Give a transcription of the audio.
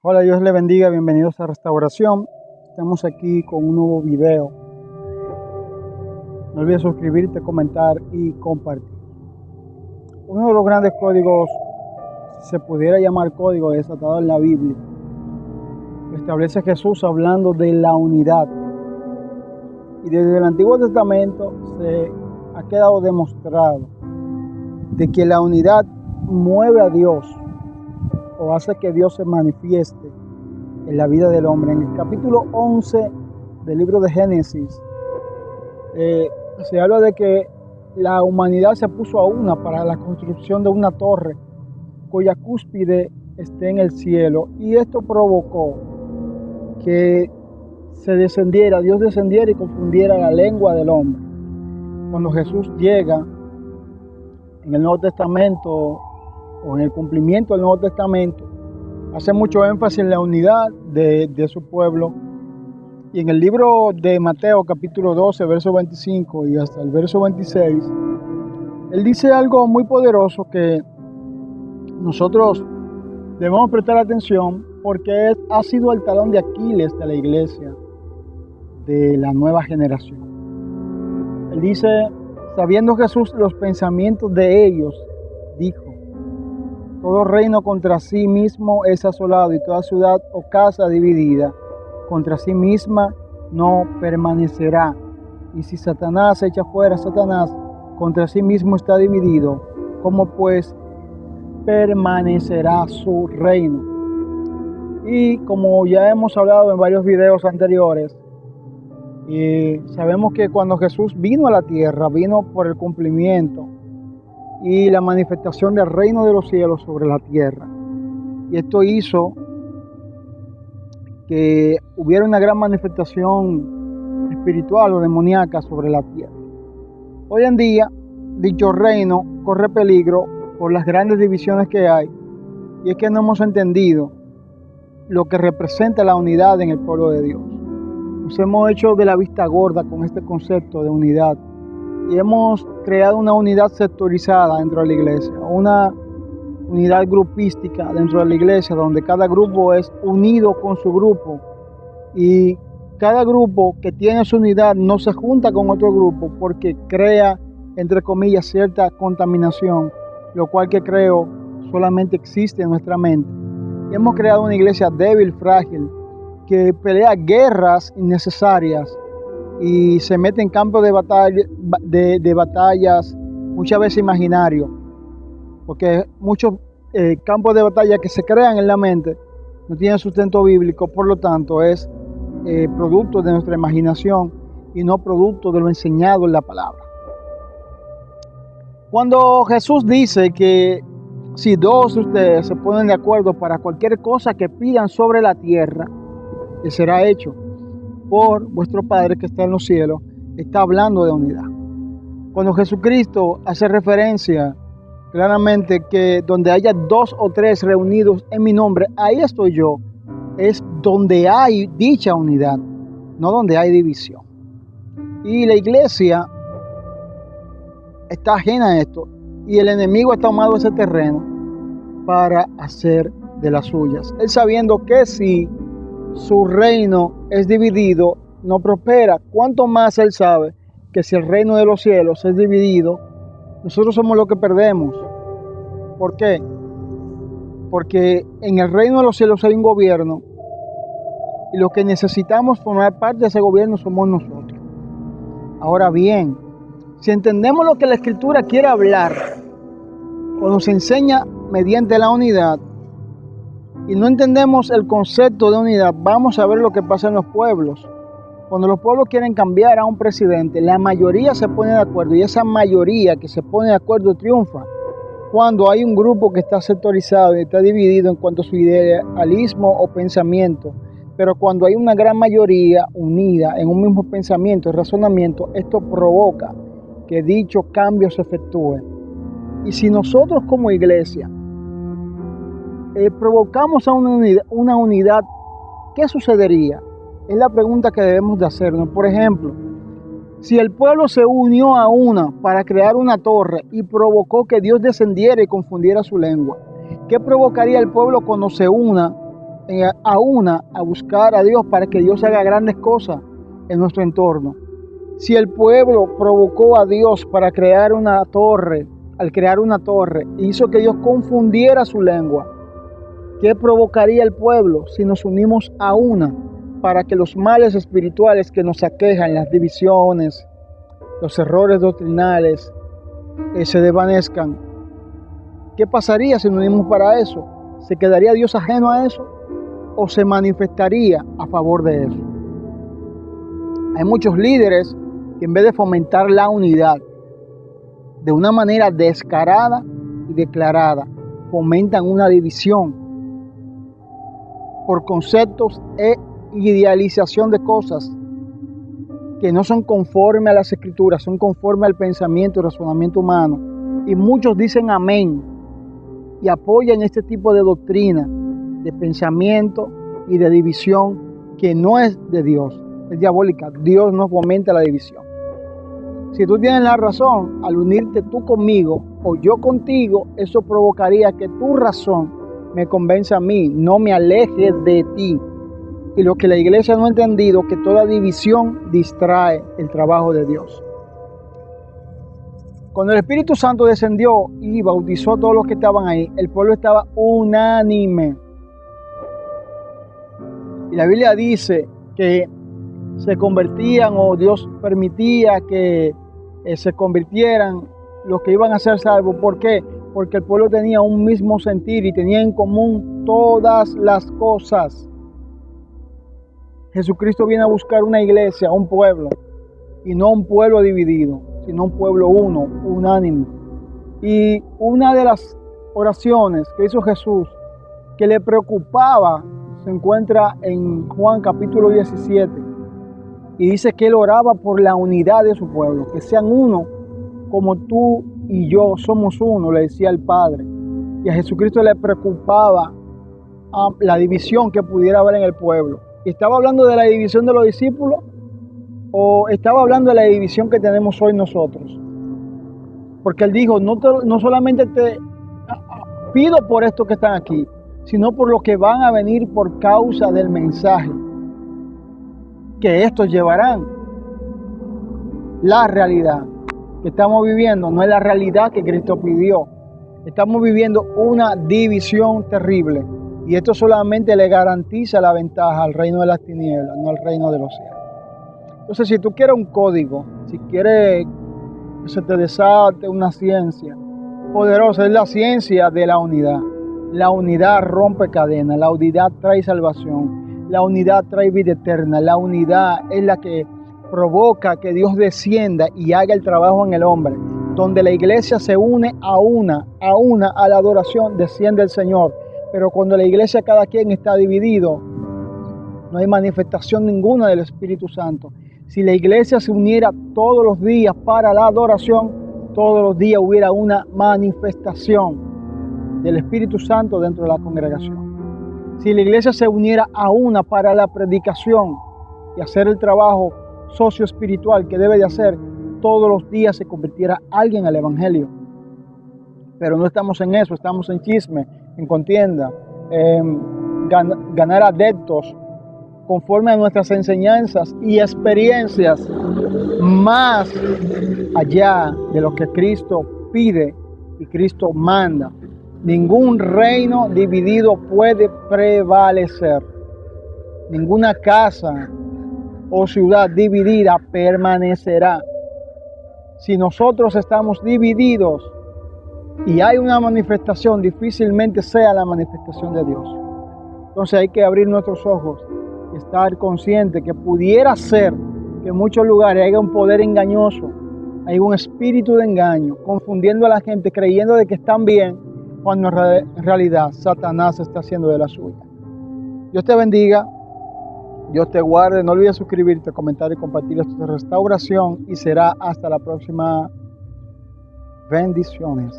Hola, Dios le bendiga, bienvenidos a Restauración. Estamos aquí con un nuevo video. No olvides suscribirte, comentar y compartir. Uno de los grandes códigos, si se pudiera llamar código desatado en la Biblia, lo establece Jesús hablando de la unidad. Y desde el Antiguo Testamento se ha quedado demostrado de que la unidad mueve a Dios o hace que Dios se manifieste en la vida del hombre. En el capítulo 11 del libro de Génesis se habla de que la humanidad se puso a una para la construcción de una torre cuya cúspide esté en el cielo, y esto provocó que Dios descendiera y confundiera la lengua del hombre. Cuando Jesús llega en el Nuevo Testamento o en el cumplimiento del Nuevo Testamento, hace mucho énfasis en la unidad de su pueblo. Y en el libro de Mateo, capítulo 12, verso 25 y hasta el verso 26, él dice algo muy poderoso que nosotros debemos prestar atención, porque ha sido el talón de Aquiles de la iglesia de la nueva generación. Él dice: sabiendo Jesús los pensamientos de ellos, dijo: todo reino contra sí mismo es asolado, y toda ciudad o casa dividida contra sí misma no permanecerá. Y si Satanás echa fuera a Satanás, contra sí mismo está dividido. ¿Cómo pues permanecerá su reino? Y como ya hemos hablado en varios videos anteriores, sabemos que cuando Jesús vino a la tierra, vino por el cumplimiento y la manifestación del reino de los cielos sobre la tierra. Y esto hizo que hubiera una gran manifestación espiritual o demoníaca sobre la tierra. Hoy en día, dicho reino corre peligro por las grandes divisiones que hay, y es que no hemos entendido lo que representa la unidad en el pueblo de Dios. Nos hemos hecho de la vista gorda con este concepto de unidad, y hemos creado una unidad sectorizada dentro de la iglesia, una unidad grupística dentro de la iglesia, donde cada grupo es unido con su grupo, y cada grupo que tiene su unidad no se junta con otro grupo porque crea, entre comillas, cierta contaminación, lo cual que creo solamente existe en nuestra mente. Y hemos creado una iglesia débil, frágil, que pelea guerras innecesarias y se mete en campos de batallas muchas veces imaginarios, porque muchos campos de batalla que se crean en la mente no tienen sustento bíblico, por lo tanto es producto de nuestra imaginación y no producto de lo enseñado en la palabra. Cuando Jesús dice que si dos de ustedes se ponen de acuerdo para cualquier cosa que pidan sobre la tierra, que será hecho por vuestro Padre que está en los cielos, está hablando de unidad. Cuando Jesucristo hace referencia claramente que donde haya 2 o 3 reunidos en mi nombre, ahí estoy yo, es donde hay dicha unidad, no donde hay división. Y la iglesia está ajena a esto, y el enemigo ha tomado ese terreno para hacer de las suyas. Él, sabiendo que si su reino es dividido, no prospera, cuanto más él sabe que si el reino de los cielos es dividido, nosotros somos los que perdemos. ¿Por qué? Porque en el reino de los cielos hay un gobierno, y los que necesitamos formar parte de ese gobierno somos nosotros. Ahora bien, si entendemos lo que la Escritura quiere hablar o nos enseña mediante la unidad, y no entendemos el concepto de unidad, vamos a ver lo que pasa en los pueblos. Cuando los pueblos quieren cambiar a un presidente, la mayoría se pone de acuerdo, y esa mayoría que se pone de acuerdo triunfa. Cuando hay un grupo que está sectorizado y está dividido en cuanto a su idealismo o pensamiento, pero cuando hay una gran mayoría unida en un mismo pensamiento y razonamiento, esto provoca que dicho cambio se efectúe. Y si nosotros como iglesia provocamos a una unidad, ¿qué sucedería? Es la pregunta que debemos de hacernos. Por ejemplo, si el pueblo se unió a una para crear una torre y provocó que Dios descendiera y confundiera su lengua, ¿qué provocaría el pueblo cuando se una a buscar a Dios para que Dios haga grandes cosas en nuestro entorno. Si el pueblo provocó a Dios para crear una torre, al crear una torre, hizo que Dios confundiera su lengua, ¿qué provocaría el pueblo si nos unimos a una para que los males espirituales que nos aquejan, las divisiones, los errores doctrinales, se desvanezcan? ¿Qué pasaría si nos unimos para eso? ¿Se quedaría Dios ajeno a eso o se manifestaría a favor de eso? Hay muchos líderes que en vez de fomentar la unidad de una manera descarada y declarada, fomentan una división por conceptos e idealización de cosas que no son conformes a las escrituras, son conformes al pensamiento y razonamiento humano. Y muchos dicen amén y apoyan este tipo de doctrina, de pensamiento y de división que no es de Dios, es diabólica. Dios no fomenta la división. Si tú tienes la razón, al unirte tú conmigo o yo contigo, eso provocaría que tu razón me convenza a mí, no me aleje de ti. Y lo que la iglesia no ha entendido, que toda división distrae el trabajo de Dios. Cuando el Espíritu Santo descendió y bautizó a todos los que estaban ahí, el pueblo estaba unánime. Y la Biblia dice que se convertían, o Dios permitía que se convirtieran los que iban a ser salvos. ¿Por qué? Porque el pueblo tenía un mismo sentir y tenía en común todas las cosas. Jesucristo viene a buscar una iglesia, un pueblo, y no un pueblo dividido, sino un pueblo uno, unánime. Y una de las oraciones que hizo Jesús, que le preocupaba, se encuentra en Juan capítulo 17. Y dice que él oraba por la unidad de su pueblo, que sean uno como tú y yo somos uno, le decía el Padre. Y a Jesucristo le preocupaba la división que pudiera haber en el pueblo. ¿Estaba hablando de la división de los discípulos o estaba hablando de la división que tenemos hoy nosotros? Porque él dijo, no solamente te pido por estos que están aquí, sino por los que van a venir por causa del mensaje que estos llevarán. La realidad que estamos viviendo no es la realidad que Cristo pidió. Estamos viviendo una división terrible y esto solamente le garantiza la ventaja al reino de las tinieblas, no al reino de los cielos. Entonces, si tú quieres un código, si quieres que se te desate una ciencia poderosa, es la ciencia de la unidad. La unidad rompe cadenas, la unidad trae salvación. La unidad trae vida eterna. La unidad es la que provoca que Dios descienda y haga el trabajo en el hombre. Donde la iglesia se une a una a la adoración, desciende el Señor. Pero cuando la iglesia cada quien está dividido, no hay manifestación ninguna del Espíritu Santo. Si la iglesia se uniera todos los días para la adoración, todos los días hubiera una manifestación del Espíritu Santo dentro de la congregación. Si la iglesia se uniera a una para la predicación y hacer el trabajo socioespiritual que debe de hacer, todos los días se convirtiera alguien al evangelio. Pero no estamos en eso, estamos en chisme, en contienda, en ganar adeptos conforme a nuestras enseñanzas y experiencias, más allá de lo que Cristo pide y Cristo manda. Ningún reino dividido puede prevalecer. Ninguna casa o ciudad dividida permanecerá. Si nosotros estamos divididos y hay una manifestación, difícilmente sea la manifestación de Dios. Entonces hay que abrir nuestros ojos y estar consciente que pudiera ser que en muchos lugares haya un poder engañoso, hay un espíritu de engaño, confundiendo a la gente, creyendo de que están bien, cuando en realidad Satanás está haciendo de la suya. Dios te bendiga, Dios te guarde. No olvides suscribirte, comentar y compartir esto de Restauración y será hasta la próxima. Bendiciones.